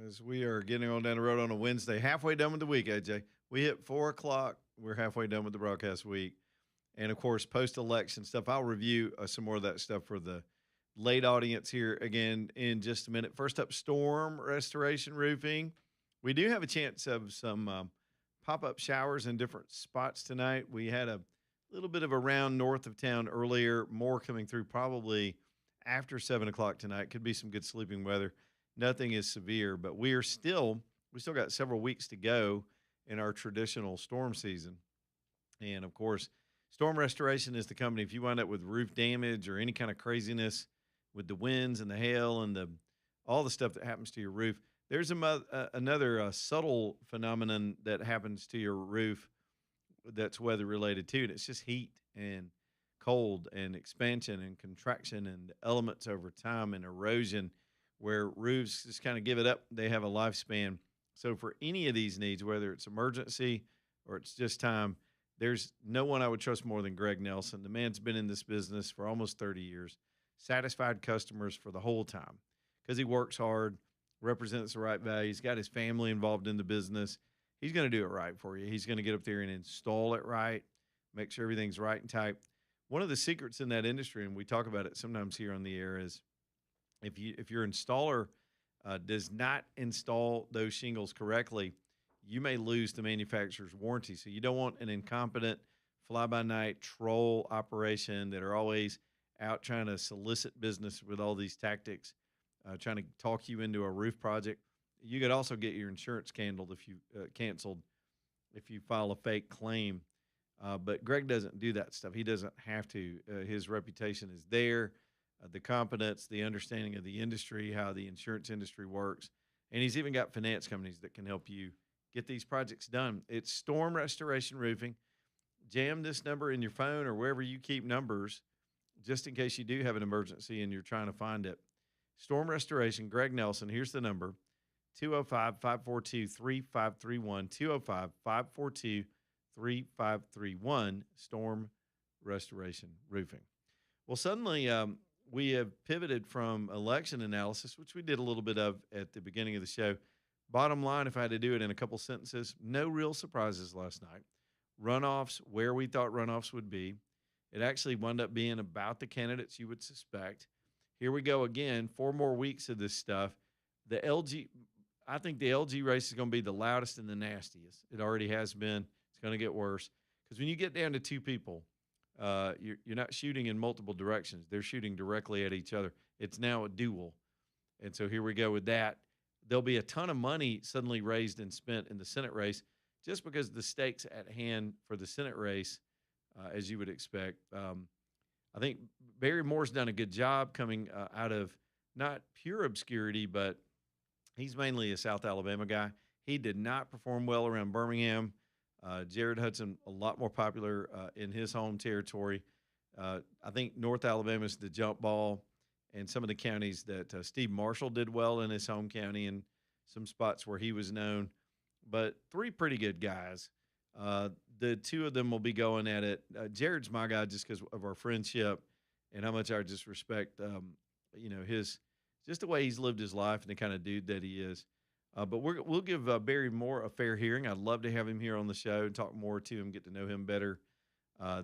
as we are getting on down the road on a Wednesday, halfway done with the week, AJ. We hit 4 o'clock. We're halfway done with the broadcast week. And of course, post election stuff. I'll review some more of that stuff for the late audience here again in just a minute. First up, Storm Restoration Roofing. We do have a chance of some pop up showers in different spots tonight. We had a little bit of a round north of town earlier, more coming through probably after 7 o'clock tonight. Could be some good sleeping weather. Nothing is severe, but we still got several weeks to go in our traditional storm season. And of course, Storm Restoration is the company. If you wind up with roof damage or any kind of craziness with the winds and the hail and the all the stuff that happens to your roof, there's another subtle phenomenon that happens to your roof that's weather related too. And it's just heat and cold and expansion and contraction and elements over time and erosion where roofs just kind of give it up. They have a lifespan. So for any of these needs, whether it's emergency or it's just time, there's no one I would trust more than Greg Nelson. The man's been in this business for almost 30 years, satisfied customers for the whole time because he works hard, represents the right value. He's got his family involved in the business. He's going to do it right for you. He's going to get up there and install it right, make sure everything's right and tight. One of the secrets in that industry, and we talk about it sometimes here on the air, is if your installer does not install those shingles correctly, you may lose the manufacturer's warranty. So you don't want an incompetent fly-by-night troll operation that are always out trying to solicit business with all these tactics, trying to talk you into a roof project. You could also get your insurance canceled if you file a fake claim. But Greg doesn't do that stuff. He doesn't have to. His reputation is there, the competence, the understanding of the industry, how the insurance industry works. And he's even got finance companies that can help you get these projects done. It's Storm Restoration Roofing. Jam this number in your phone or wherever you keep numbers just in case you do have an emergency and you're trying to find it. Storm Restoration, Greg Nelson. Here's the number, 205-542-3531, 205-542-3531, Storm Restoration Roofing. Well, suddenly we have pivoted from election analysis, which we did a little bit of at the beginning of the show. Bottom line, if I had to do it in a couple sentences, no real surprises last night. Runoffs, where we thought runoffs would be. It actually wound up being about the candidates you would suspect. Here we go again, 4 more weeks of this stuff. I think the LG race is going to be the loudest and the nastiest. It already has been. It's going to get worse. Because when you get down to 2 people, you're not shooting in multiple directions. They're shooting directly at each other. It's now a duel. And so here we go with that. There'll be a ton of money suddenly raised and spent in the Senate race just because the stakes at hand for the Senate race, as you would expect. I think Barry Moore's done a good job coming out of not pure obscurity, but he's mainly a South Alabama guy. He did not perform well around Birmingham. Jared Hudson, a lot more popular in his home territory. I think North Alabama is the jump ball, and some of the counties that Steve Marshall did well in his home county and some spots where he was known. But 3 pretty good guys. The 2 of them will be going at it. Jared's my guy just because of our friendship and how much I just respect, his just the way he's lived his life and the kind of dude that he is. But we'll give Barry Moore a fair hearing. I'd love to have him here on the show and talk more to him, get to know him better.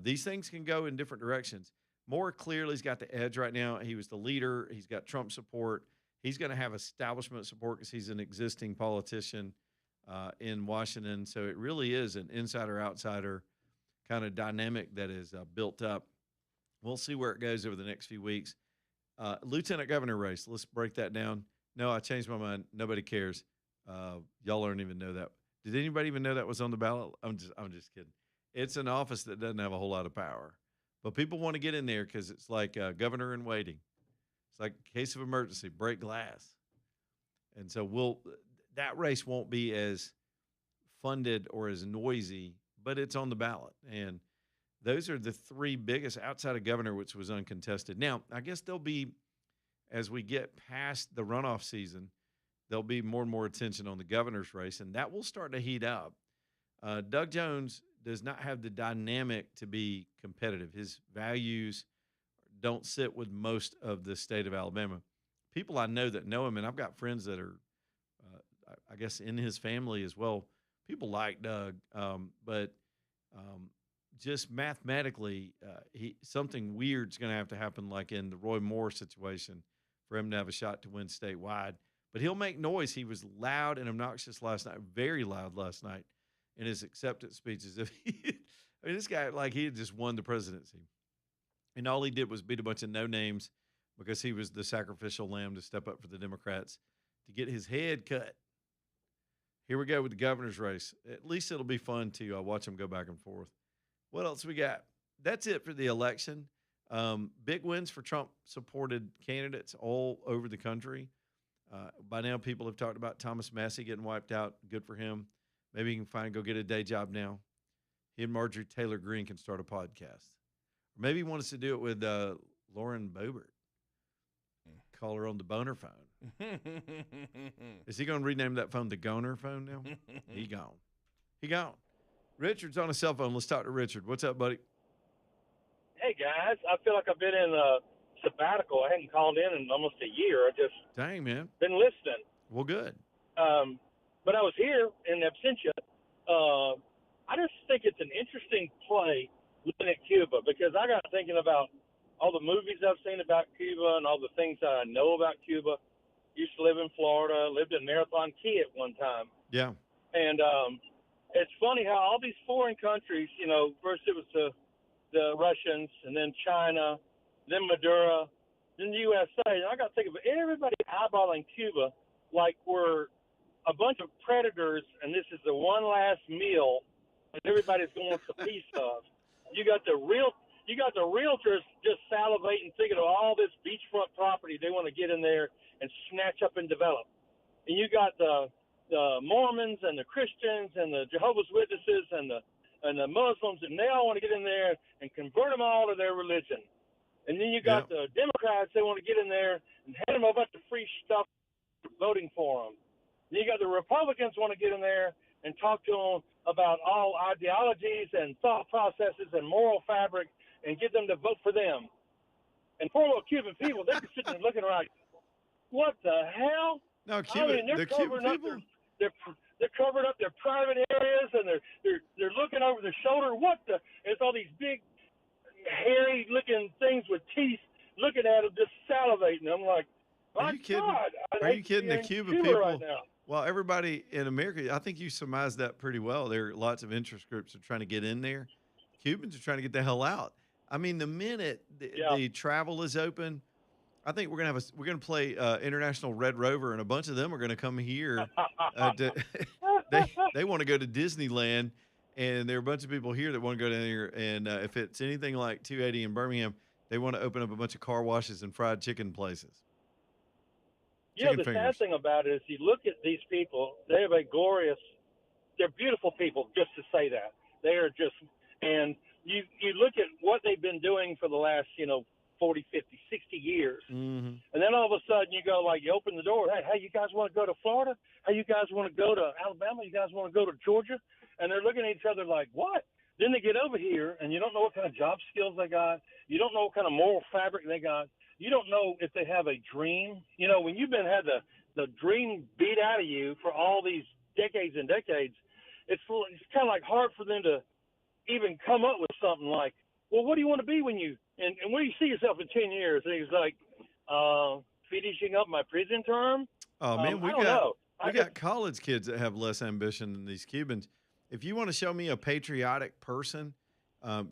These things can go in different directions. Moore clearly's got the edge right now. He was the leader. He's got Trump support. He's going to have establishment support because he's an existing politician in Washington. So it really is an insider-outsider kind of dynamic that is built up. We'll see where it goes over the next few weeks. Lieutenant governor race, let's break that down. No, I changed my mind. Nobody cares. Y'all don't even know that. Did anybody even know that was on the ballot? I'm just kidding. It's an office that doesn't have a whole lot of power. But people want to get in there because it's like governor in waiting. It's like case of emergency, break glass. And so that race won't be as funded or as noisy, but it's on the ballot. And those are the 3 biggest outside of governor, which was uncontested. Now, I guess there'll be, as we get past the runoff season, there'll be more and more attention on the governor's race, and that will start to heat up. Doug Jones does not have the dynamic to be competitive. His values don't sit with most of the state of Alabama. People I know that know him, and I've got friends that are I guess in his family as well, people like Doug, but um, just mathematically, he something weird's going to have to happen, like in the Roy Moore situation, for him to have a shot to win statewide. But he'll make noise. He was loud and obnoxious last night, very loud last night in his acceptance speeches. If I mean, this guy, like, he had just won the presidency, and all he did was beat a bunch of no names because he was the sacrificial lamb to step up for the Democrats to get his head cut. Here we go with the governor's race. At least it'll be fun to watch them go back and forth. What else we got? That's it for the election. Big wins for Trump supported candidates all over the country. By now, people have talked about Thomas Massey getting wiped out. Good for him. Maybe he can go get a day job now. He and Marjorie Taylor Greene can start a podcast. Or maybe he wants to do it with Lauren Boebert. Call her on the boner phone. Is he going to rename that phone the Goner phone now? He gone. He gone. Richard's on a cell phone. Let's talk to Richard. What's up, buddy? Hey, guys. I feel like I've been in a sabbatical. I hadn't called in almost a year. I just Dang, man. been listening. Well, good. But I was here in absentia. I just think it's an interesting play looking at Cuba because I got thinking about all the movies I've seen about Cuba and all the things that I know about Cuba. Used to live in Florida, lived in Marathon Key at one time. Yeah. And it's funny how all these foreign countries, first it was the Russians and then China, then Maduro, then the USA. And I got to think of everybody eyeballing Cuba like we're a bunch of predators and this is the one last meal that everybody's going for a piece of. You got the realtors just salivating, thinking of all this beachfront property they want to get in there and snatch up and develop. And you got the Mormons and the Christians and the Jehovah's Witnesses and the Muslims, and they all want to get in there and convert them all to their religion. And then you got the Democrats, they want to get in there and hand them a bunch of free stuff voting for them. Then you got the Republicans want to get in there and talk to them about all ideologies and thought processes and moral fabric and get them to vote for them. And poor little Cuban people, they're sitting there looking like, what the hell? No, the Cuban people. They're covering up their private areas and they're looking over their shoulder. What the? It's all these big, hairy looking things with teeth looking at them, just salivating. I'm like, my Are you kidding? God, Are you kidding? The Cuban Cuba people. right now. Well, everybody in America, I think you surmised that pretty well. There are lots of interest groups that are trying to get in there. Cubans are trying to get the hell out. I mean, the minute the travel is open, I think we're gonna play International Red Rover, and a bunch of them are gonna come here. They want to go to Disneyland, and there are a bunch of people here that want to go down there. And if it's anything like 280 in Birmingham, they want to open up a bunch of car washes and fried chicken places. The sad thing about it is you look at these people, they have they're beautiful people, just to say that. They are just, and you look at what they've been doing for the last, 40, 50, 60 years. Mm-hmm. And then all of a sudden you go, like, you open the door, hey, you guys want to go to Florida? Hey, you guys want to go to Alabama? You guys want to go to Georgia? And they're looking at each other like, what? Then they get over here, and you don't know what kind of job skills they got. You don't know what kind of moral fabric they got. You don't know if they have a dream. When you've had the dream beat out of you for all these decades and decades, it's kind of like hard for them to even come up with something like, well, what do you want to be when you and where do you see yourself in 10 years? And he's like, finishing up my prison term. Oh man, we got college kids that have less ambition than these Cubans. If you want to show me a patriotic person,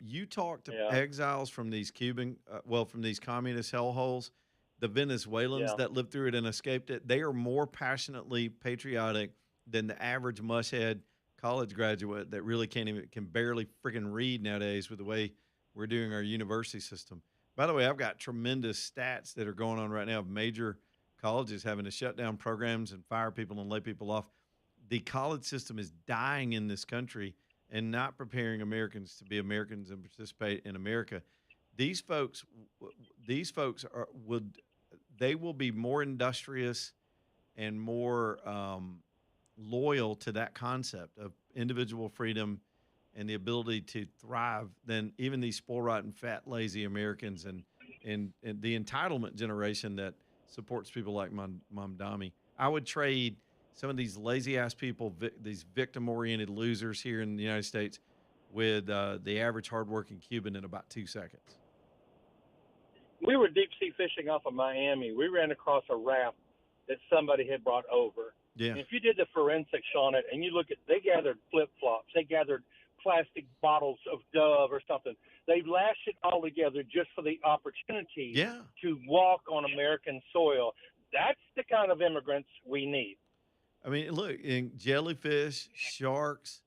you talk to exiles from these from these communist hellholes, the Venezuelans that lived through it and escaped it. They are more passionately patriotic than the average mushhead college graduate that really can barely freaking read nowadays with the way we're doing our university system. By the way, I've got tremendous stats that are going on right now of major colleges having to shut down programs and fire people and lay people off. The college system is dying in this country and not preparing Americans to be Americans and participate in America. These folks will be more industrious and more loyal to that concept of individual freedom and the ability to thrive than even these spoil rotten, fat, lazy Americans and the entitlement generation that supports people like Mamdani. I would trade some of these lazy ass people, these victim oriented losers here in the United States, with the average hardworking Cuban in about 2 seconds. We were deep sea fishing off of Miami. We ran across a raft that somebody had brought over. Yeah. And if you did the forensics on it and you look at, they gathered flip flops, they gathered plastic bottles of Dove or something. They lashed it all together just for the opportunity to walk on American soil. That's the kind of immigrants we need. I mean, look, in jellyfish, sharks,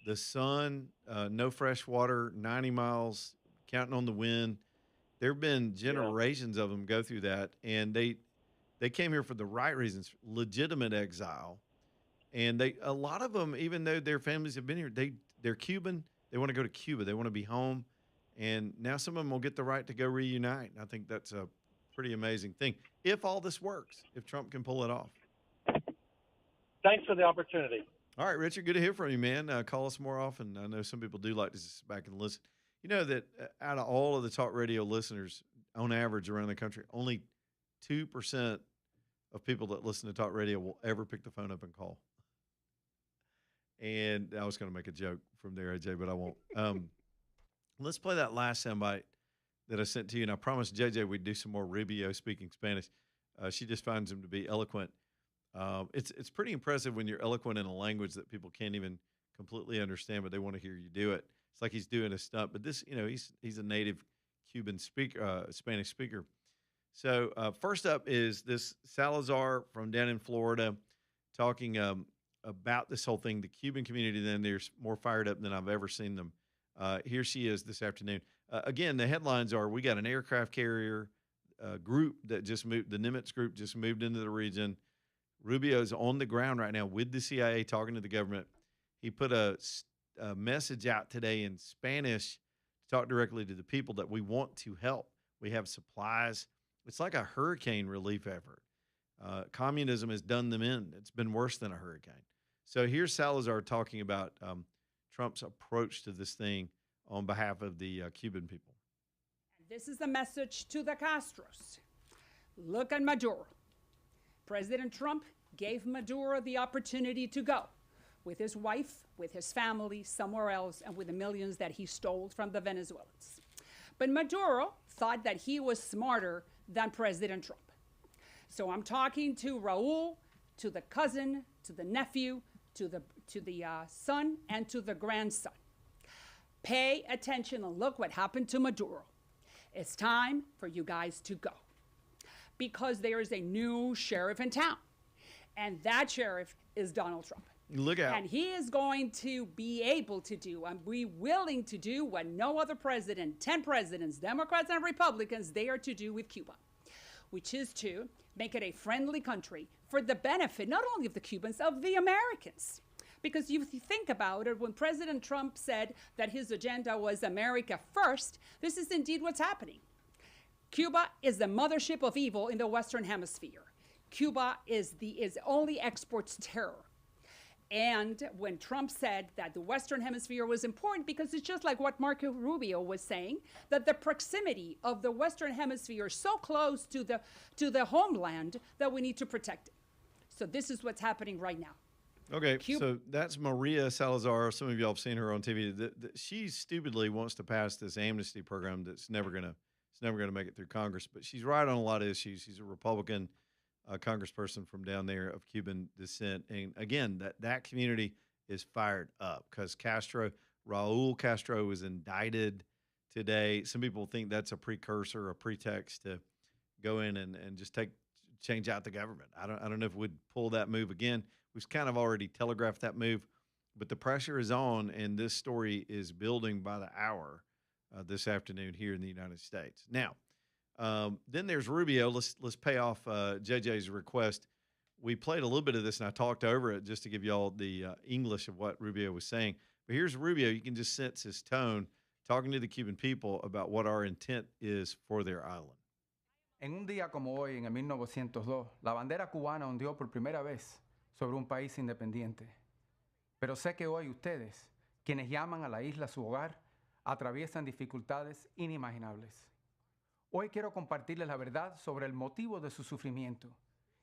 the sun, no fresh water, 90 miles, counting on the wind. There have been generations of them go through that, and they came here for the right reasons, legitimate exile. And a lot of them, even though their families have been here, they're Cuban. They want to go to Cuba. They want to be home. And now some of them will get the right to go reunite. And I think that's a pretty amazing thing. If all this works, if Trump can pull it off. Thanks for the opportunity. All right, Richard, good to hear from you, man. Call us more often. I know some people do like to sit back and listen. You know that out of all of the talk radio listeners, on average around the country, only 2% of people that listen to talk radio will ever pick the phone up and call. And I was going to make a joke from there, AJ, but I won't. Let's play that last soundbite that I sent to you. And I promised JJ we'd do some more Rubio speaking Spanish. She just finds him to be eloquent. It's pretty impressive when you're eloquent in a language that people can't even completely understand, but they want to hear you do it. It's like he's doing a stunt. But this, he's a native Cuban speaker, Spanish speaker. So first up is this Salazar from down in Florida talking about this whole thing. The Cuban community, then, they're more fired up than I've ever seen them. Here she is this afternoon. Again, the headlines are, we got an aircraft carrier group that just moved, the Nimitz group just moved into the region. Rubio's on the ground right now with the CIA talking to the government. He put a message out today in Spanish to talk directly to the people that we want to help. We have supplies. It's like a hurricane relief effort. Communism has done them in. It's been worse than a hurricane. So here's Salazar talking about Trump's approach to this thing on behalf of the Cuban people. This is the message to the Castros. Look at Maduro. President Trump gave Maduro the opportunity to go with his wife, with his family, somewhere else, and with the millions that he stole from the Venezuelans. But Maduro thought that he was smarter than President Trump. So I'm talking to Raul, to the cousin, to the nephew, to the son, and to the grandson. Pay attention and look what happened to Maduro. It's time for you guys to go, because there is a new sheriff in town, and that sheriff is Donald Trump. Look out. And he is going to be able to do and be willing to do what no other president, 10 presidents, Democrats and Republicans, dare to do with Cuba, which is to make it a friendly country for the benefit not only of the Cubans, of the Americans. Because you think about it, when President Trump said that his agenda was America first, this is indeed what's happening. Cuba is the mothership of evil in the Western Hemisphere. Cuba only exports terror. And when Trump said that the Western Hemisphere was important, because it's just like what Marco Rubio was saying, that the proximity of the Western Hemisphere is so close to the homeland that we need to protect it. So this is what's happening right now. Okay, so that's Maria Salazar. Some of y'all have seen her on TV. She stupidly wants to pass this amnesty program that's never gonna make it through Congress. But she's right on a lot of issues. She's a Republican congressperson from down there of Cuban descent, and again, that community is fired up because Raul Castro was indicted today. Some people think that's a precursor, a pretext to go in and just change out the government. I don't know if we'd pull that move again. We've kind of already telegraphed that move, but the pressure is on, and this story is building by the hour this afternoon here in the United States. Now, then there's Rubio. Let's pay off JJ's request. We played a little bit of this, and I talked over it just to give y'all the English of what Rubio was saying. But here's Rubio. You can just sense his tone talking to the Cuban people about what our intent is for their island. En un día como hoy, en el 1902, la bandera cubana ondeó por primera vez sobre un país independiente. Pero sé que hoy ustedes, quienes llaman a la isla su hogar, atraviesan dificultades inimaginables. Hoy quiero compartirles la verdad sobre el motivo de su sufrimiento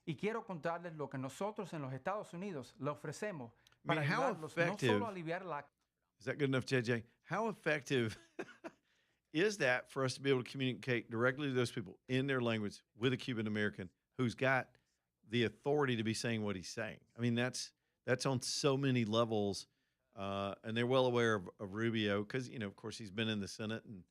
Y quiero contarles lo que nosotros en los Estados Unidos le ofrecemos I mean, para how ayudarlos no effective solo a aliviar la is that? Good enough, JJ? How effective is that for us to be able to communicate directly to those people in their language with a Cuban American who's got the authority to be saying what he's saying? I mean, that's on so many levels, and they're well aware of Rubio because of course, he's been in the Senate, and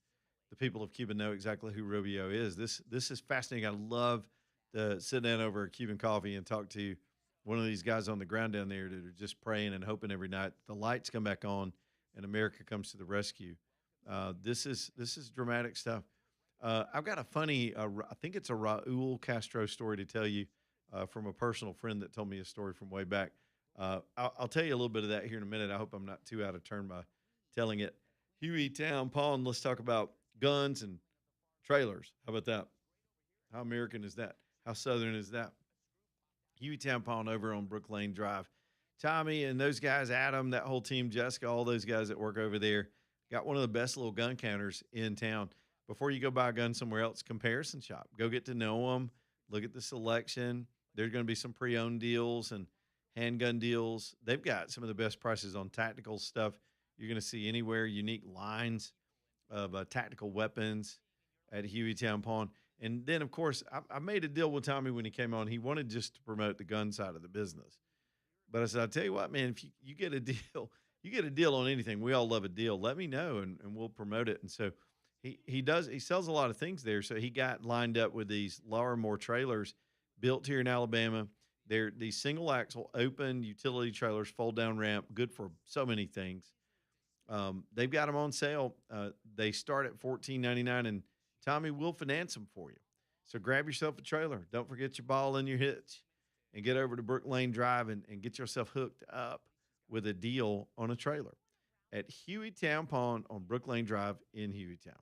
the people of Cuba know exactly who Rubio is. This is fascinating. I love to sit down over a Cuban coffee and talk to one of these guys on the ground down there that are just praying and hoping every night the lights come back on and America comes to the rescue. This is dramatic stuff. I've got a funny, I think it's a Raul Castro story to tell you from a personal friend that told me a story from way back. I'll tell you a little bit of that here in a minute. I hope I'm not too out of turn by telling it. Hueytown Pawn, let's talk about guns and trailers. How about that? How American is that? How Southern is that? Hueytown Pawn over on Brook Lane Drive. Tommy and those guys, Adam, that whole team, Jessica, all those guys that work over there, got one of the best little gun counters in town. Before you go buy a gun somewhere else, comparison shop. Go get to know them. Look at the selection. There's going to be some pre-owned deals and handgun deals. They've got some of the best prices on tactical stuff you're going to see anywhere. Unique lines of tactical weapons at Hueytown Pawn. And then, of course, I made a deal with Tommy when he came on. He wanted just to promote the gun side of the business. But I said, I'll tell you what, man, if you get a deal, you get a deal on anything. We all love a deal. Let me know, and we'll promote it. And so he sells a lot of things there. So he got lined up with these Larimore trailers built here in Alabama. They're these single axle open utility trailers, fold down ramp, good for so many things. They've got them on sale. They start at $14.99, and Tommy will finance them for you. So grab yourself a trailer. Don't forget your ball and your hitch, and get over to Brook Lane Drive and get yourself hooked up with a deal on a trailer at Hueytown Pawn on Brook Lane Drive in Hueytown.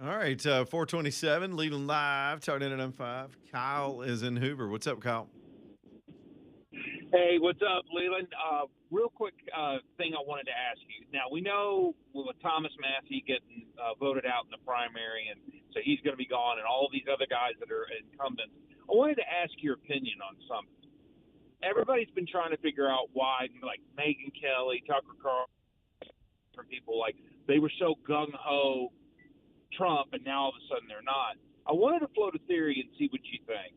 All right, 427, leading live, talking in 5. Kyle is in Hoover. What's up, Kyle? Hey, what's up, Leland? Real quick thing I wanted to ask you. Now, we know with Thomas Massey getting voted out in the primary, and so he's going to be gone, and all these other guys that are incumbents. I wanted to ask your opinion on something. Everybody's been trying to figure out why, like Megyn Kelly, Tucker Carlson, different people, like they were so gung-ho Trump, and now all of a sudden they're not. I wanted to float a theory and see what you think.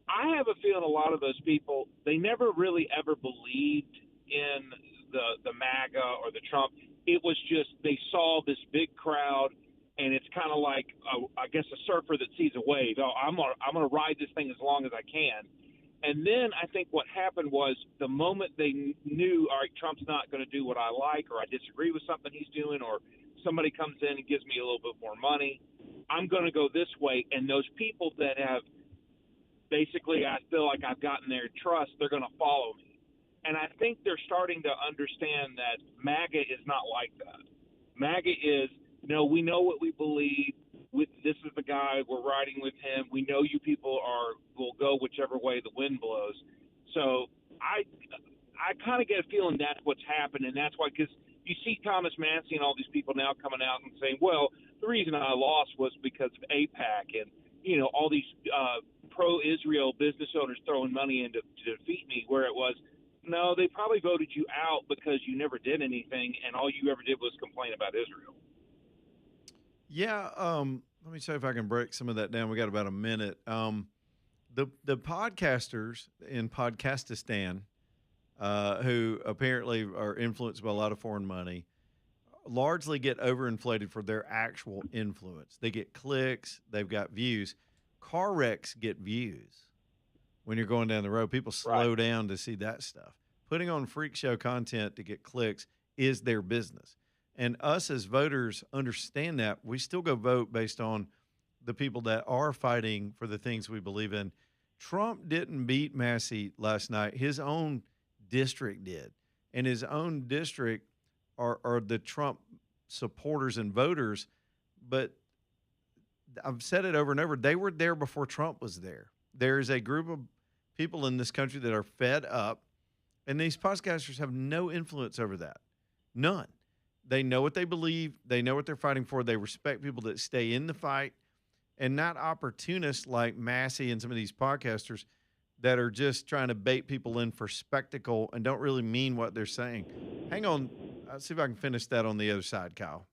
I have a feeling a lot of those people, they never really ever believed in the MAGA or the Trump. It was just they saw this big crowd, and it's kind of like I guess a surfer that sees a wave. Oh, I'm gonna ride this thing as long as I can. And then I think what happened was the moment they knew, all right, Trump's not going to do what I like, or I disagree with something he's doing, or somebody comes in and gives me a little bit more money, I'm going to go this way. And those people that have basically, I feel like I've gotten their trust, they're going to follow me. And I think they're starting to understand that MAGA is not like that. MAGA is, no, we know what we believe. This is the guy, we're riding with him. We know you people will go whichever way the wind blows. So I kind of get a feeling that's what's happened, and that's why, because you see Thomas Massey and all these people now coming out and saying, well, the reason I lost was because of AIPAC and, all these pro-Israel business owners throwing money in to defeat me, where it was, no, they probably voted you out because you never did anything, and all you ever did was complain about Israel. Yeah, let me see if I can break some of that down. We got about a minute. The podcasters in Podcastistan, who apparently are influenced by a lot of foreign money, largely get overinflated for their actual influence. They get clicks, they've got views. Car wrecks get views. When you're going down the road, people slow down to see that stuff. Putting on freak show content to get clicks is their business. And us as voters understand that. We still go vote based on the people that are fighting for the things we believe in. Trump didn't beat Massey last night. His own district did. And his own district are the Trump supporters and voters. But I've said it over and over. They were there before Trump was there. There is a group of people in this country that are fed up, and these podcasters have no influence over that. None. They know what they believe. They know what they're fighting for. They respect people that stay in the fight and not opportunists like Massey and some of these podcasters that are just trying to bait people in for spectacle and don't really mean what they're saying. Hang on. I'll see if I can finish that on the other side, Kyle.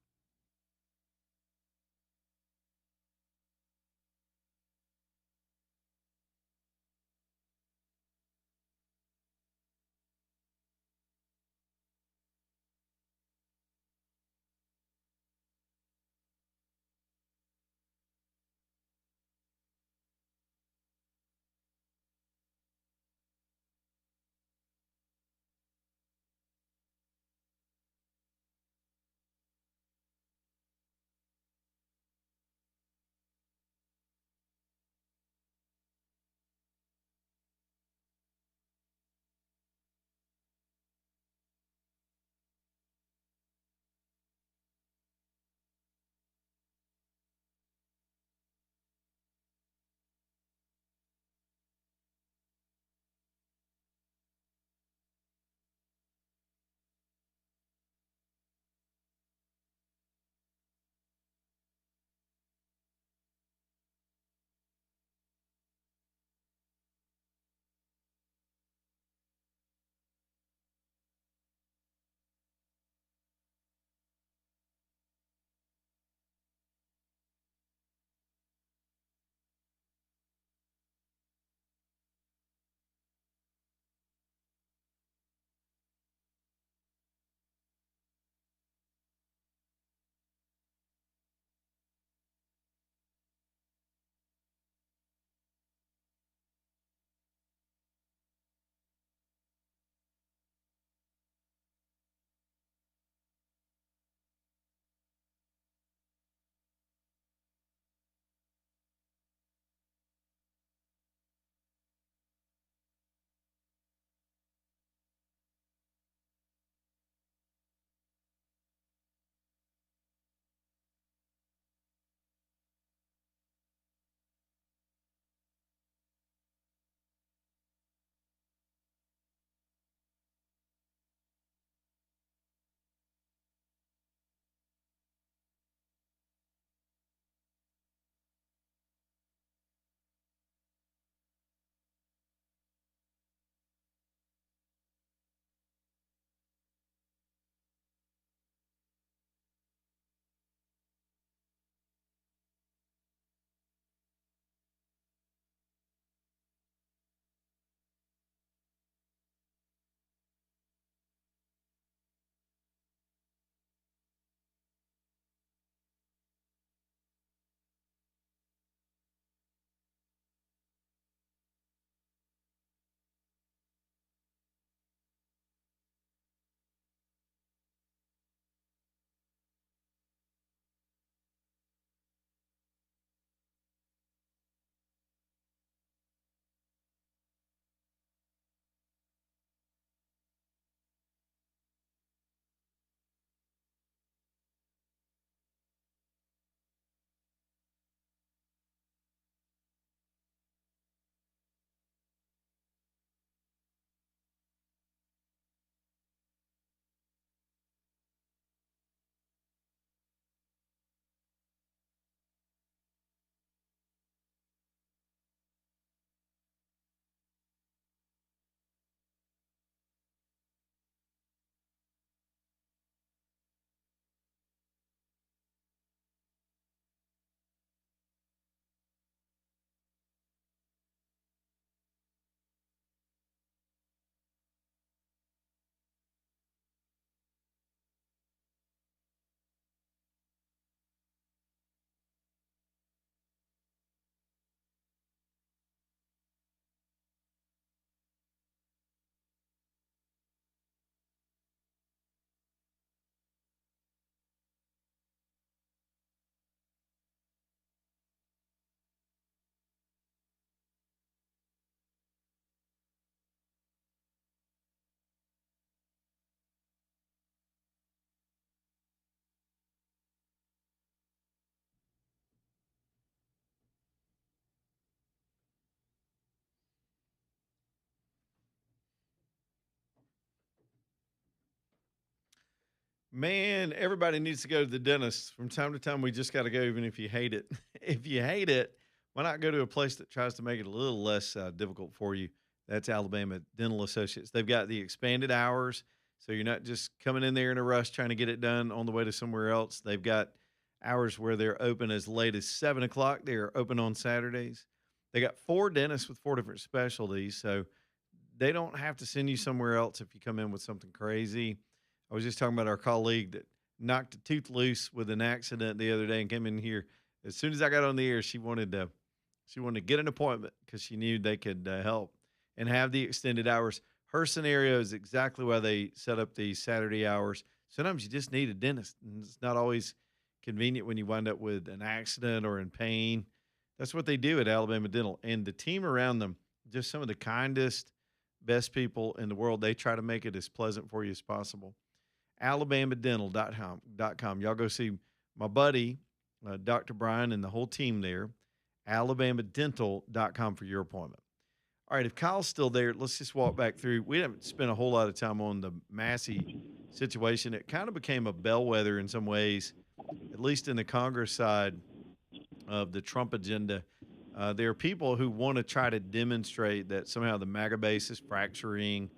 Man, everybody needs to go to the dentist. From time to time, we just got to go, even if you hate it. If you hate it, why not go to a place that tries to make it a little less difficult for you? That's Alabama Dental Associates. They've got the expanded hours, so you're not just coming in there in a rush trying to get it done on the way to somewhere else. They've got hours where they're open as late as 7 o'clock. They are open on Saturdays. They got 4 dentists with 4 different specialties, so they don't have to send you somewhere else if you come in with something crazy. I was just talking about our colleague that knocked a tooth loose with an accident the other day and came in here. As soon as I got on the air, she wanted to get an appointment because she knew they could help and have the extended hours. Her scenario is exactly why they set up the Saturday hours. Sometimes you just need a dentist, and it's not always convenient when you wind up with an accident or in pain. That's what they do at Alabama Dental. And the team around them, just some of the kindest, best people in the world. They try to make it as pleasant for you as possible. alabamadental.com. Y'all go see my buddy, Dr. Brian, and the whole team there. alabamadental.com for your appointment. All right, if Kyle's still there, let's just walk back through. We haven't spent a whole lot of time on the Massey situation. It kind of became a bellwether in some ways, at least in the Congress side of the Trump agenda. There are people who want to try to demonstrate that somehow the MAGA base is fracturing,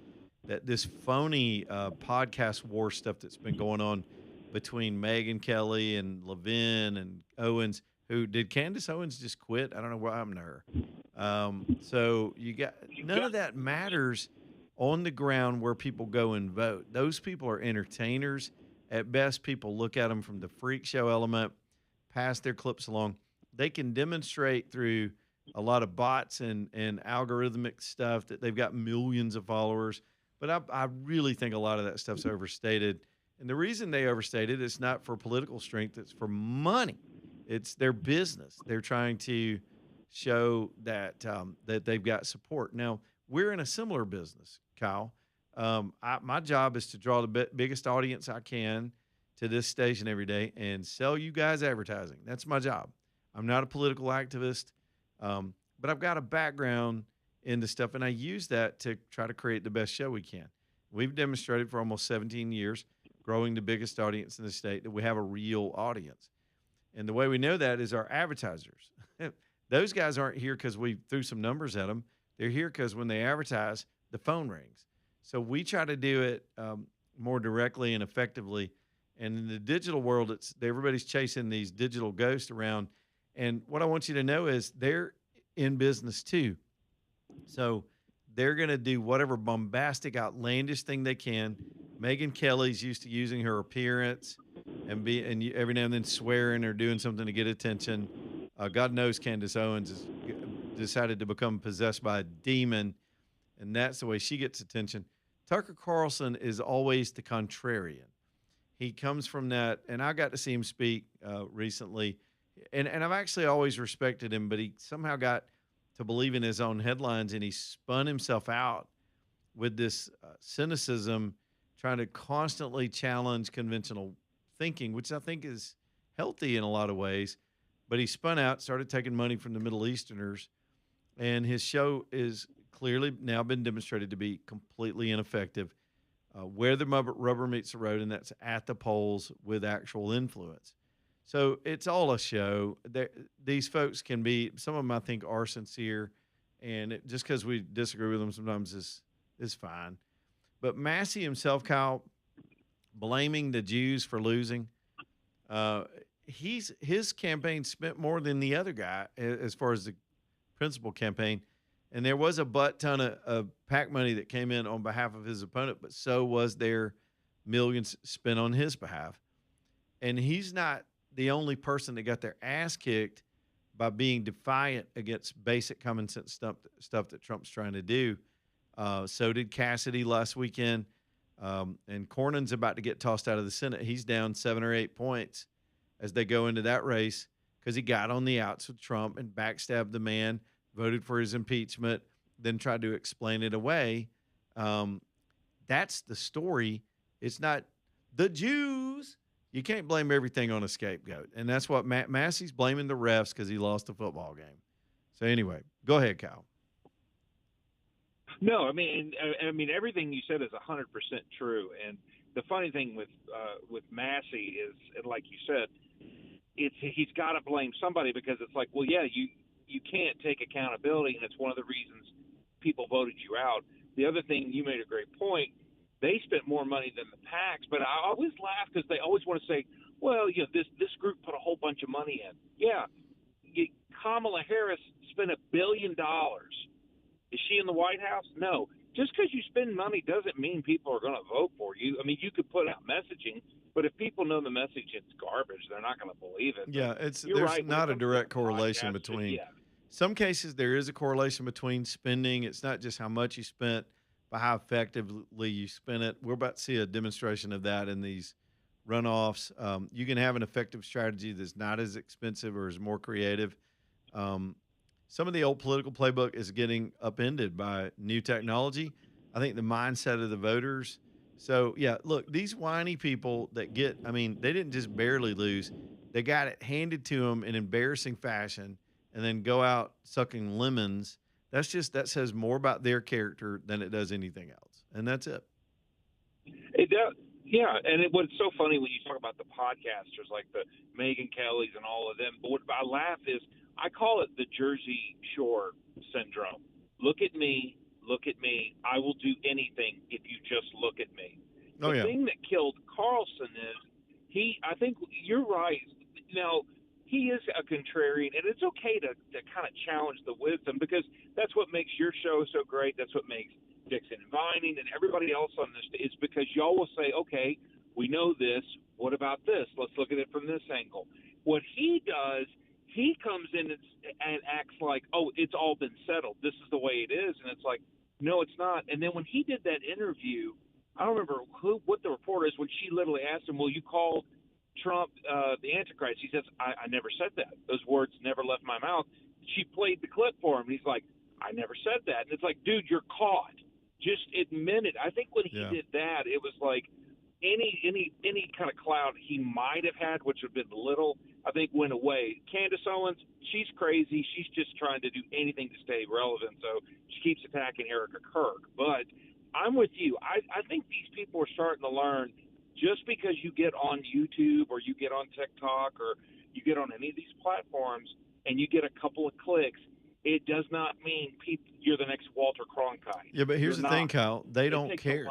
that this phony podcast war stuff that's been going on between Megyn Kelly and Levin and Owens. Who did Candace Owens just quit? I don't know what happened to her. So you got none of that matters on the ground where people go and vote. Those people are entertainers. At best, people look at them from the freak show element, pass their clips along. They can demonstrate through a lot of bots and algorithmic stuff that they've got millions of followers. But I really think a lot of that stuff's overstated. And the reason they overstated it's not for political strength, it's for money. It's their business. They're trying to show that that they've got support. Now, we're in a similar business, Kyle. My job is to draw the biggest audience I can to this station every day and sell you guys advertising. That's my job. I'm not a political activist, but I've got a background in the stuff, and I use that to try to create the best show we can. We've demonstrated for almost 17 years, growing the biggest audience in the state, that we have a real audience. And the way we know that is our advertisers. Those guys aren't here because we threw some numbers at them. They're here because when they advertise, the phone rings. So we try to do it more directly and effectively. And in the digital world, everybody's chasing these digital ghosts around. And what I want you to know is they're in business too. So they're going to do whatever bombastic, outlandish thing they can. Megyn Kelly's used to using her appearance and every now and then swearing or doing something to get attention. God knows Candace Owens has decided to become possessed by a demon, and that's the way she gets attention. Tucker Carlson is always the contrarian. He comes from that, and I got to see him speak recently, and I've actually always respected him, but he somehow got to believe in his own headlines, and he spun himself out with this cynicism, trying to constantly challenge conventional thinking, which I think is healthy in a lot of ways. But he spun out, started taking money from the Middle Easterners, and his show is clearly now been demonstrated to be completely ineffective. Where the rubber meets the road, and that's at the polls with actual influence. So it's all a show. These folks can be, some of them I think are sincere, and just because we disagree with them sometimes is fine. But Massey himself, Kyle, blaming the Jews for losing, his campaign spent more than the other guy as far as the principal campaign. And there was a butt ton of PAC money that came in on behalf of his opponent, but so was there millions spent on his behalf. And he's not the only person that got their ass kicked by being defiant against basic common sense stuff that Trump's trying to do. So did Cassidy last weekend. And Cornyn's about to get tossed out of the Senate. He's down 7 or 8 points as they go into that race because he got on the outs with Trump and backstabbed the man, voted for his impeachment, then tried to explain it away. That's the story. It's not the Jews. You can't blame everything on a scapegoat. And that's what Massey's blaming the refs because he lost the football game. So anyway, go ahead, Kyle. No, I mean everything you said is 100% true, and the funny thing with Massey is, and like you said, he's got to blame somebody, because it's like, well, yeah, you can't take accountability, and it's one of the reasons people voted you out. The other thing, you made a great point. They spent more money than the PACs, but I always laugh because they always want to say, well, this group put a whole bunch of money in. Yeah, Kamala Harris spent $1 billion. Is she in the White House? No. Just because you spend money doesn't mean people are going to vote for you. I mean, you could put out messaging, but if people know the message it's garbage, they're not going to believe it. Yeah, there's right, not a direct correlation between. Yeah. Some cases there is a correlation between spending. It's not just how much you spent, but how effectively you spent it. We're about to see a demonstration of that in these runoffs. You can have an effective strategy that's not as expensive or is more creative. Some of the old political playbook is getting upended by new technology. I think the mindset of the voters. So, yeah, look, these whiny people that they didn't just barely lose. They got it handed to them in embarrassing fashion and then go out sucking lemons. That says more about their character than it does anything else. And that's it. It does. Yeah, and what's so funny when you talk about the podcasters like the Megyn Kellys and all of them, but what I laugh is I call it the Jersey Shore syndrome. Look at me. I will do anything if you just look at me. The thing that killed Carlson is I think you're right. Now, he is a contrarian, and it's okay to kind of challenge the wisdom, because that's what makes your show so great. That's what makes Dixon and Vining and everybody else on this, is because y'all will say, okay, we know this. What about this? Let's look at it from this angle. What he does, he comes in and acts like, oh, it's all been settled. This is the way it is. And it's like, no, it's not. And then when he did that interview, I don't remember what the reporter is, when she literally asked him, will you call Trump the Antichrist? He says, I never said that. Those words never left my mouth. She played the clip for him. And he's like, I never said that. And it's like, dude, you're caught. Just admit it. I think when he did that, it was like any kind of cloud he might have had, which would have been little, I think went away. Candace Owens, she's crazy. She's just trying to do anything to stay relevant, so she keeps attacking Erica Kirk. But I'm with you. I think these people are starting to learn, just because you get on YouTube or you get on TikTok or you get on any of these platforms and you get a couple of clicks, it does not mean you're the next Walter Cronkite. Yeah, but here's the thing, Kyle. They don't care.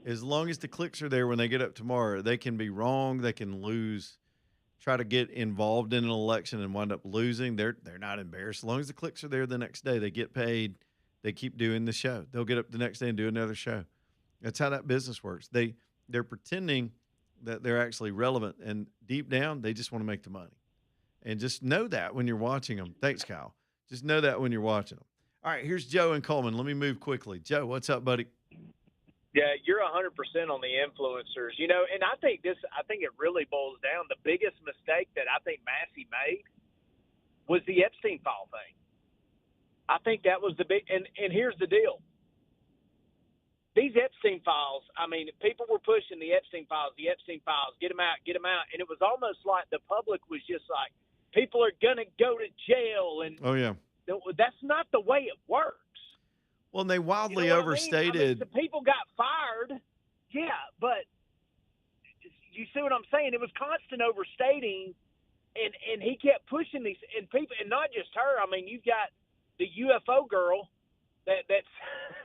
As long as the clicks are there when they get up tomorrow, they can be wrong. They can lose, try to get involved in an election and wind up losing. They're not embarrassed. As long as the clicks are there the next day, they get paid. They keep doing the show. They'll get up the next day and do another show. That's how that business works. They're pretending that they're actually relevant, and deep down, they just want to make the money. And just know that when you're watching them. Thanks, Kyle. Just know that when you're watching them. All right, here's Joe in Coleman. Let me move quickly. Joe, what's up, buddy? Yeah, you're 100% on the influencers. And I think it really boils down. The biggest mistake that I think Massey made was the Epstein file thing. I think that was the big – and here's the deal. These Epstein files, people were pushing the Epstein files, get them out. And it was almost like the public was just like, people are going to go to jail. And that's not the way it works. Well, and they wildly overstated. The people got fired. Yeah, but you see what I'm saying? It was constant overstating, and he kept pushing these. And people, and not just her. You've got the UFO girl. That's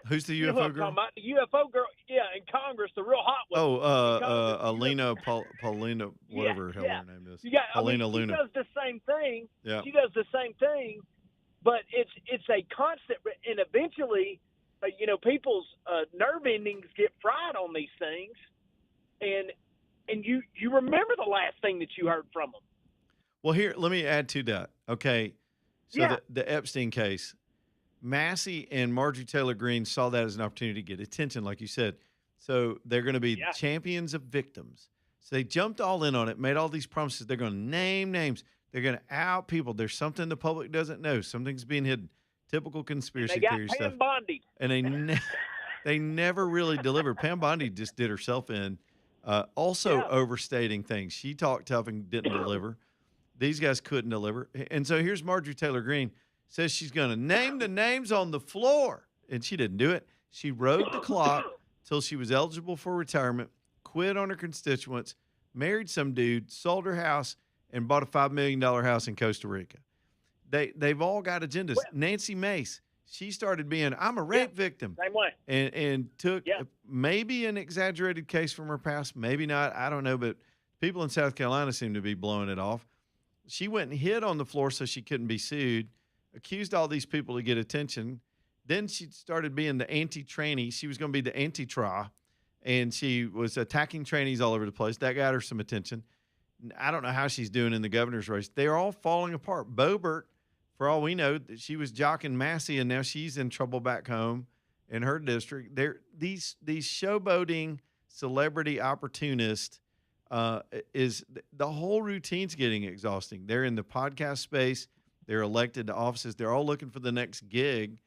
who's the UFO girl? The UFO girl, in Congress, the real hot one. Oh, Alina Paulina, whatever her name is. Paulina Luna. She does the same thing. Yeah. She does the same thing, but it's a constant, and eventually, people's nerve endings get fried on these things, and you remember the last thing that you heard from them. Well, here, let me add to that. Okay, so the Epstein case. Massey and Marjorie Taylor Greene saw that as an opportunity to get attention, like you said. So they're going to be champions of victims. So they jumped all in on it, made all these promises. They're going to name names. They're going to out people. There's something the public doesn't know. Something's being hidden. Typical conspiracy theory stuff. Pam Bondi. And they never really delivered. Pam Bondi just did herself in, overstating things. She talked tough and didn't deliver. These guys couldn't deliver. And so here's Marjorie Taylor Greene. Says she's going to name the names on the floor. And she didn't do it. She rode the clock till she was eligible for retirement, quit on her constituents, married some dude, sold her house, and bought a $5 million house in Costa Rica. They've all got agendas. Well, Nancy Mace, she started being, I'm a rape victim, same way. and took Yeah. maybe an exaggerated case from her past, maybe not, I don't know, but people in South Carolina seem to be blowing it off. She went and hid on the floor so she couldn't be sued, accused all these people to get attention. Then she started being the anti-trainee. She was going to be the anti-tra, and she was attacking trainees all over the place. That got her some attention. I don't know how she's doing in the governor's race. They're all falling apart. Boebert, for all we know, that she was jocking Massey, and now she's in trouble back home in her district. These showboating celebrity opportunists is the whole routine's getting exhausting. They're in the podcast space. They're elected to offices. They're all looking for the next gig,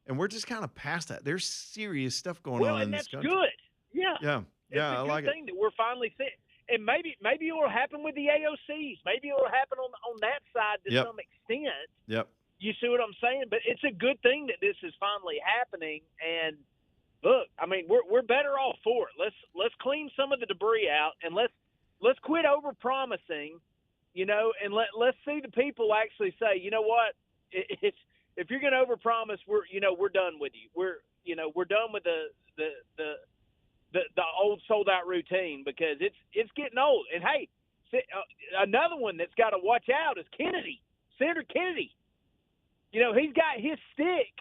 and we're just kind of past that. There's serious stuff going on in this country. Well, and that's good. Yeah. Yeah, It's I a like good it. thing that we're finally seeing. And maybe it will happen with the AOCs. Maybe it will happen on that side to Yep. some extent. Yep. You see what I'm saying? But it's a good thing that this is finally happening. And look, I mean, we're better off for it. Let's clean some of the debris out, and let's quit over promising, and let's see the people actually say, you know what, it's if you're going to overpromise, we're done with you. We're done with the old sold out routine, because it's getting old. And hey, another one that's got to watch out is Kennedy, Senator Kennedy. He's got his stick,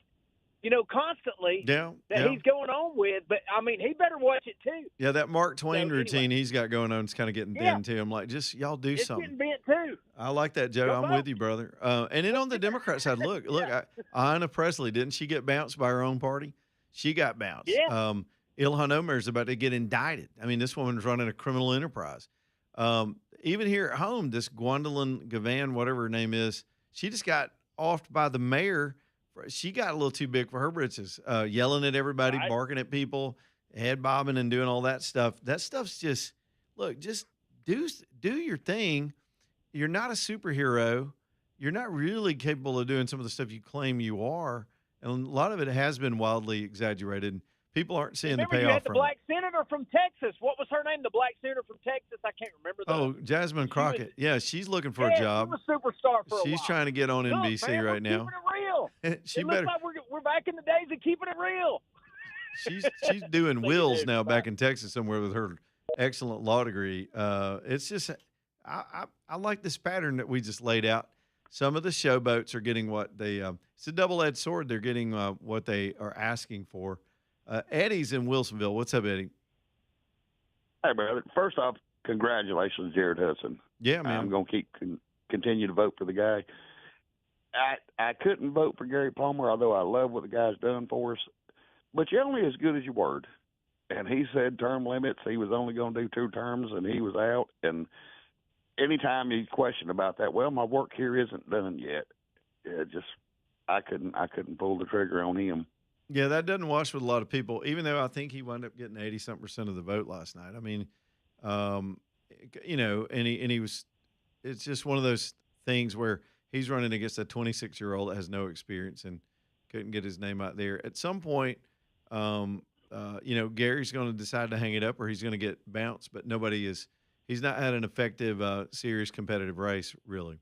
constantly that he's going on with. But I mean, he better watch it too. Yeah, that Mark Twain So, routine anyway. he's got going on is kind of getting Yeah. thin too. I'm like, just y'all do It's something. getting bent too. I like that, Joe. Go I'm vote. with you, brother. And then on the Democrat side, look, Ayanna Presley, didn't she get bounced by her own party? She got bounced. Yeah. Ilhan Omar is about to get indicted. I mean, this woman's running a criminal enterprise. Even here at home, this Gwendolyn Gavan, whatever her name is, she just got offed by the mayor. She got a little too big for her britches, yelling at everybody, Right. barking at people, head bobbing and doing all that stuff. That stuff's just, look, just do your thing. You're not a superhero. You're not really capable of doing some of the stuff you claim you are. And a lot of it has been wildly exaggerated. People aren't seeing Remember, the you payoff had the from black senator from Texas. What was her name? The black senator from Texas. I can't remember. Jasmine Crockett. Yeah, she's looking for a job. She was a superstar for a She's while. trying to get on Look, NBC man, right we're now. Keeping it real. She It better. looks like we're back in the days of keeping it real. She's doing Thank you, wills dude. now Bye. back in Texas somewhere with her excellent law degree. It's just I like this pattern that we just laid out. Some of the showboats are getting what they. It's a double-edged sword. They're getting what they are asking for. Eddie's in Wilsonville. What's up, Eddie? Hey, brother. First off, congratulations, Jared Hudson. Yeah, man. I'm going to continue to vote for the guy. I couldn't vote for Gary Palmer, although I love what the guy's done for us. But you're only as good as your word. And he said term limits. He was only going to do 2 terms, and he was out. And anytime you question about that, well, my work here isn't done yet. I couldn't pull the trigger on him. Yeah, that doesn't wash with a lot of people, even though I think he wound up getting 80-something% of the vote last night. I mean, and he was – it's just one of those things where he's running against a 26-year-old that has no experience and couldn't get his name out there. At some point, Gary's going to decide to hang it up or he's going to get bounced, but he's not had an effective, serious competitive race, really.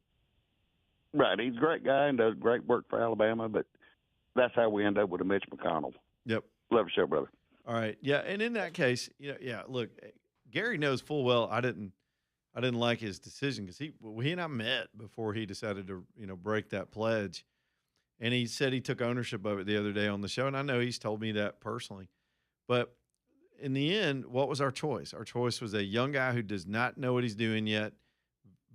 Right. He's a great guy and does great work for Alabama, but that's how we end up with a Mitch McConnell. Yep. Love the show, brother. All right. Yeah, and in that case, look, Gary knows full well I didn't like his decision because he and I met before he decided to break that pledge, and he said he took ownership of it the other day on the show, and I know he's told me that personally, but in the end, what was our choice? Our choice was a young guy who does not know what he's doing yet,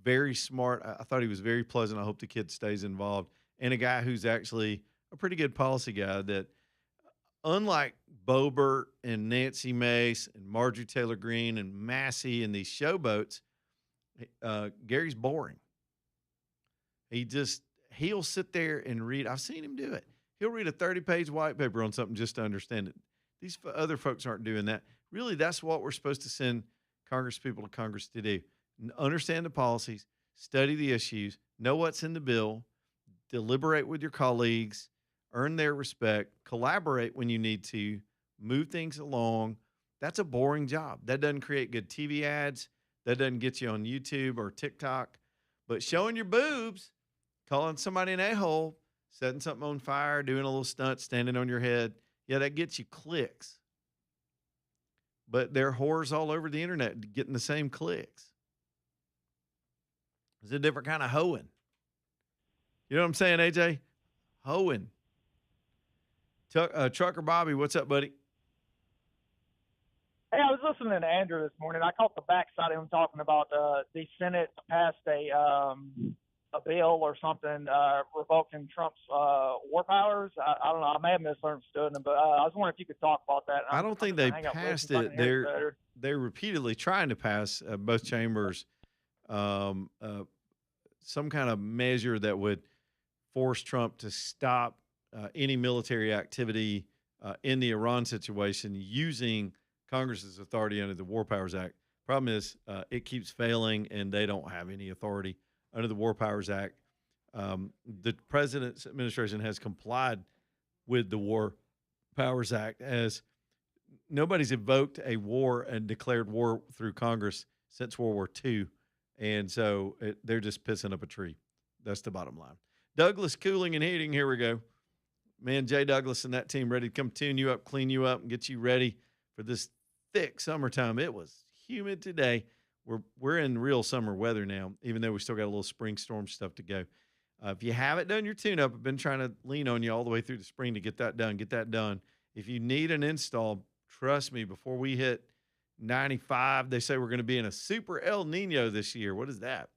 very smart. I thought he was very pleasant. I hope the kid stays involved, and a guy who's actually a pretty good policy guy that, unlike Boebert and Nancy Mace and Marjorie Taylor Greene and Massey and these showboats, Gary's boring. He'll sit there and read. I've seen him do it. He'll read a 30-page white paper on something just to understand it. These other folks aren't doing that. Really, that's what we're supposed to send Congress people to Congress to do. Understand the policies, study the issues, know what's in the bill, deliberate with your colleagues, earn their respect, collaborate when you need to, move things along, That's a boring job. That doesn't create good TV ads. That doesn't get you on YouTube or TikTok. But showing your boobs, calling somebody an a-hole, setting something on fire, doing a little stunt, standing on your head, yeah, that gets you clicks. But there are whores all over the internet getting the same clicks. It's a different kind of hoeing. You know what I'm saying, AJ? Hoeing. Trucker Bobby, what's up, buddy? Hey, I was listening to Andrew this morning. I caught the backside of him talking about the Senate passed a bill or something revoking Trump's war powers. I don't know. I may have misunderstood him, but I was wondering if you could talk about that. I don't think they passed it. They're repeatedly trying to pass both chambers some kind of measure that would force Trump to stop any military activity in the Iran situation using Congress's authority under the War Powers Act. Problem is, it keeps failing, and they don't have any authority under the War Powers Act. The president's administration has complied with the War Powers Act, as nobody's invoked a war and declared war through Congress since World War II, and so they're just pissing up a tree. That's the bottom line. Douglas Cooling and Heating, here we go. Man, Jay Douglas and that team ready to come tune you up, clean you up, and get you ready for this thick summertime. It was humid today. We're in real summer weather now, even though we still got a little spring storm stuff to go. If you haven't done your tune-up, I've been trying to lean on you all the way through the spring to get that done. Get that done. If you need an install, trust me, before we hit 95, they say we're going to be in a super El Nino this year. What is that?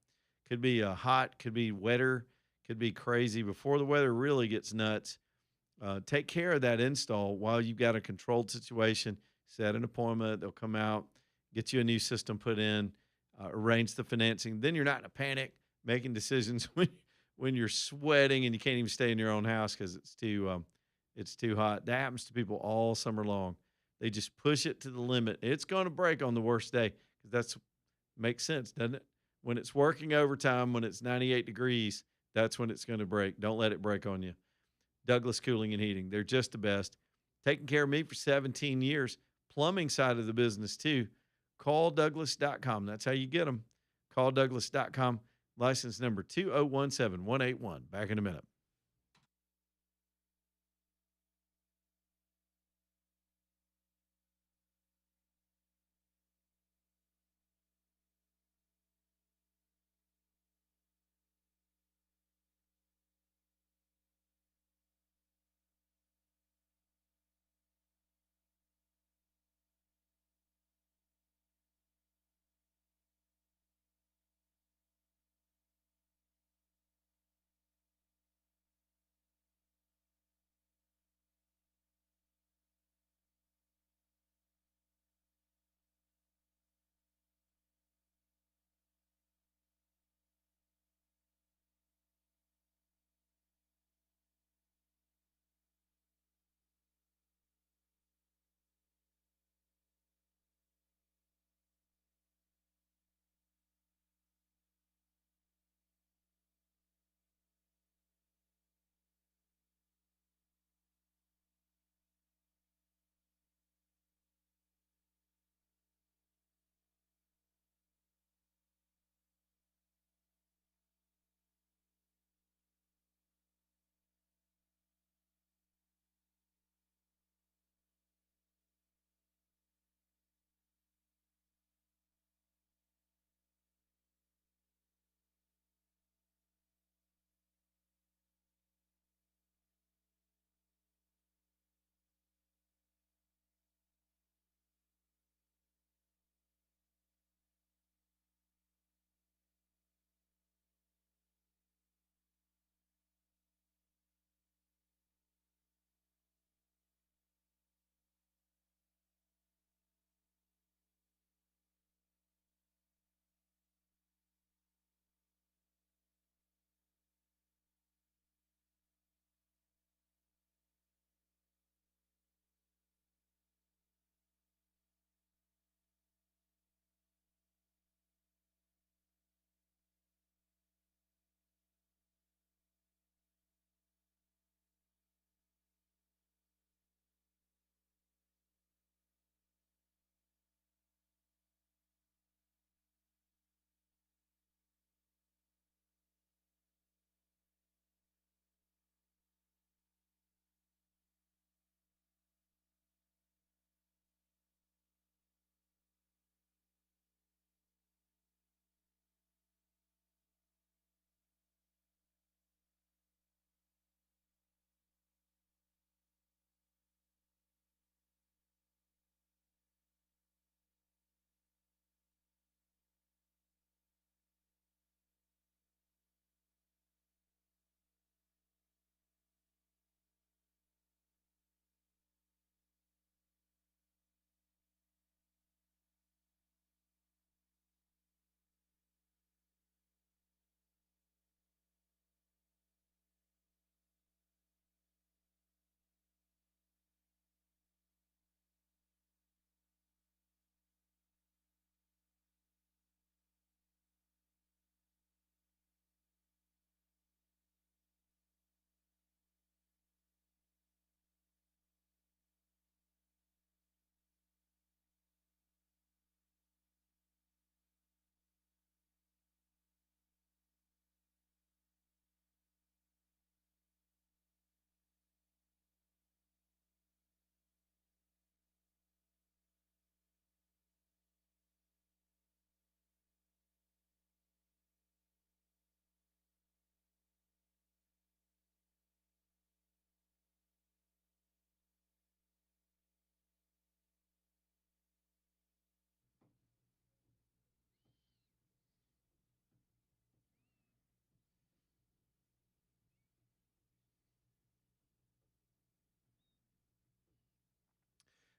Could be hot, could be wetter, could be crazy. Before the weather really gets nuts, take care of that install while you've got a controlled situation. Set an appointment. They'll come out, get you a new system put in, arrange the financing. Then you're not in a panic making decisions when you're sweating and you can't even stay in your own house because it's too hot. That happens to people all summer long. They just push it to the limit. It's going to break on the worst day because that's makes sense, doesn't it? When it's working overtime, when it's 98 degrees, that's when it's going to break. Don't let it break on you. Douglas Cooling and Heating, they're just the best. Taking care of me for 17 years. Plumbing side of the business too. CallDouglas.com. That's how you get them. CallDouglas.com. License number 2017181. Back in a minute.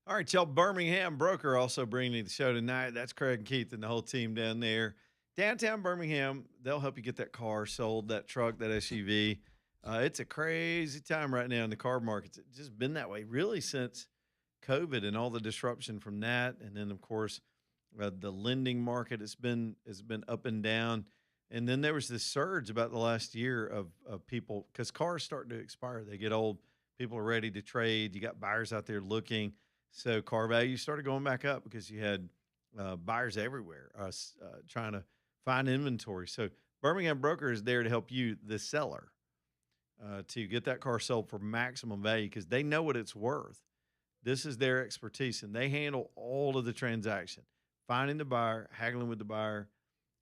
All right, y'all. Birmingham Broker also bringing the show tonight. That's Craig and Keith and the whole team down there. Downtown Birmingham, they'll help you get that car sold, that truck, that SUV. It's a crazy time right now in the car markets. It's just been that way really since COVID and all the disruption from that. And then, of course, the lending market has been up and down. And then there was this surge about the last year of people, because cars starting to expire. They get old. People are ready to trade. You got buyers out there looking. So car values started going back up because you had buyers everywhere trying to find inventory. So Birmingham Broker is there to help you, the seller, to get that car sold for maximum value because they know what it's worth. This is their expertise, and they handle all of the transaction, finding the buyer, haggling with the buyer,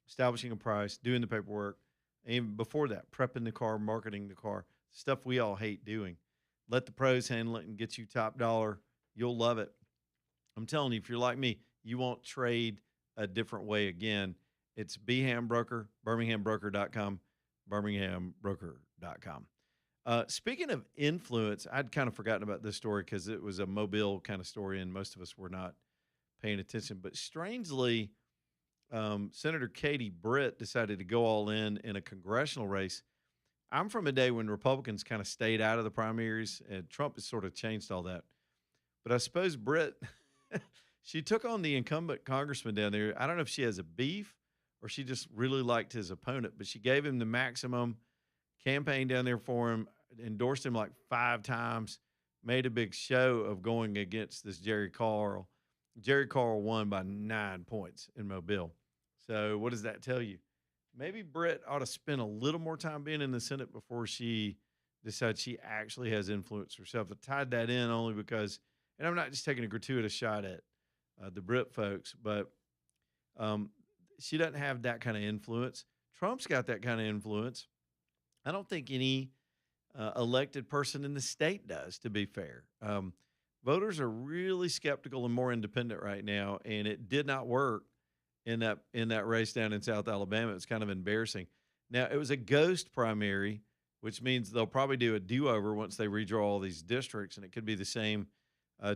establishing a price, doing the paperwork, and before that, prepping the car, marketing the car, stuff we all hate doing. Let the pros handle it and get you top dollar. You'll love it. I'm telling you, if you're like me, you won't trade a different way again. It's BHAM Broker, BirminghamBroker.com, BirminghamBroker.com. Speaking of influence, I'd kind of forgotten about this story because it was a Mobile kind of story and most of us were not paying attention. But strangely, Senator Katie Britt decided to go all in a congressional race. I'm from a day when Republicans kind of stayed out of the primaries, and Trump has sort of changed all that. But I suppose Britt, she took on the incumbent congressman down there. I don't know if she has a beef or she just really liked his opponent, but she gave him the maximum, campaign down there for him, endorsed him like 5 times, made a big show of going against this Jerry Carl. Jerry Carl won by 9 points in Mobile. So what does that tell you? Maybe Britt ought to spend a little more time being in the Senate before she decides she actually has influence herself. I tied that in only because, and I'm not just taking a gratuitous shot at the Britt folks, but she doesn't have that kind of influence. Trump's got that kind of influence. I don't think any elected person in the state does, to be fair. Voters are really skeptical and more independent right now, and it did not work in that race down in South Alabama. It's kind of embarrassing. Now, it was a ghost primary, which means they'll probably do a do-over once they redraw all these districts, and it could be the same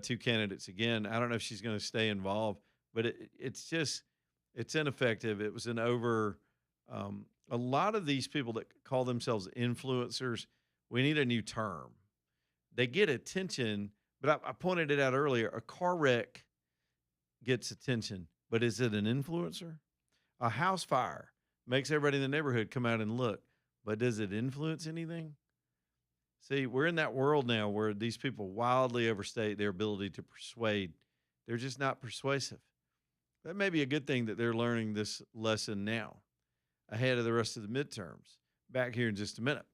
2 candidates again. I don't know if she's going to stay involved, but it's ineffective. It was an over a lot of these people that call themselves influencers, we need a new term. They get attention, but I pointed it out earlier. A car wreck gets attention, but is it an influencer? A house fire makes everybody in the neighborhood come out and look, but does it influence anything? See, we're in that world now where these people wildly overstate their ability to persuade. They're just not persuasive. That may be a good thing that they're learning this lesson now, ahead of the rest of the midterms. Back here in just a minute.